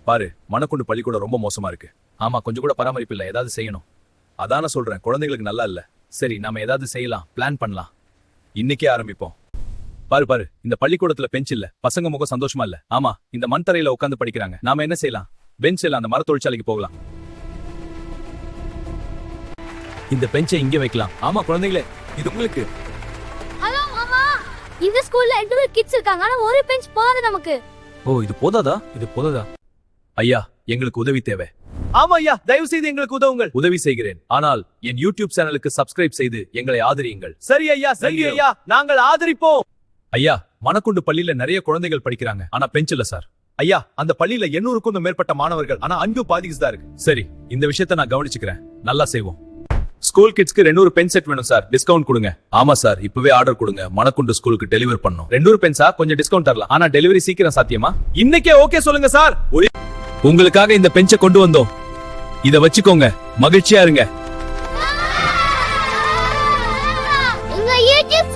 பாரு, மணக்குண்டு பள்ளிக்கூடம் ரொம்ப மோசமா இருக்கு. ஆமா, கொஞ்சம் கூட பராமரிப்பு இல்ல. ஏதாவது செய்யணும். அதான சொல்றேன், குழந்தைகளுக்கு நல்லா இல்ல. சரி, நாம ஏதாவது செய்யலாம், பிளான் பண்ணலாம். இன்னைக்கே ஆரம்பிப்போம். பாரு பாரு, இந்த பள்ளிக்கூடத்துல பெஞ்ச் இல்ல. பசங்க முகம் சந்தோஷமா இல்ல. ஆமா, இந்த மண் தரையில உட்கார்ந்து படிக்கிறாங்க. நாம என்ன செய்யலாம்? பெஞ்ச் இல்ல, அந்த மர தொழிற்சாலைக்கு போகலாம். இந்த பெஞ்சை இங்க வைக்கலாம். ஆமா குழந்தைகளே, இது உங்களுக்கு. ஹலோ மாமா, இந்த ஸ்கூல்ல 8 கிட்ஸ் இருக்காங்க. ஆனா ஒரு பெஞ்ச் போதாது நமக்கு. ஓ, இது போதாதா? இது போதா? ஐயா, எங்களுக்கு உதவி தேவை. ஆமா ஐயா, தயவு செய்து எங்களுக்கு உதவுங்கள். உதவி செய்கிறேன், ஆனால் என் யூடியூப் சேனலுக்கு சப்ஸ்கிரைப் செய்து எங்களை ஆதரியுங்கள். சரி ஐயா, சரி ஐயா, நாங்கள் ஆதரிப்போம். ஐயா, மணக்குண்டு பள்ளியில நிறைய குழந்தைகள் படிக்கிறாங்க, ஆனா பெஞ்ச் இல்ல சார். ஐயா, அந்த பள்ளியில 800க்கும் மேற்பட்ட மாணவர்கள், ஆனா அங்கு பாதிக்குதா இருக்கு. சரி, இந்த விஷயத்தை நான் கவனிச்சுக்கிறேன். நல்லா செய்வோம். ஸ்கூல் கிட்ஸ்க்கு 200 பென் செட் வேணும் சார், டிஸ்கவுண்ட் கொடுங்க. ஆமா சார், இப்பவே ஆர்டர் கொடுங்க. மணக்குண்டு ஸ்கூலுக்கு டெலிவர் பண்ணனும். 200 பென்ஸா? கொஞ்சம் டிஸ்கவுண்ட் தரலாம், ஆனா டெலிவரி சீக்கிரம் சாத்தியமா? இன்னைக்கே ஓகே சொல்லுங்க சார். உங்களுக்காக இந்த பெஞ்சை கொண்டு வந்தோம். இத வச்சுக்கோங்க, மகிழ்ச்சியா இருங்க. உங்க யூடியூப்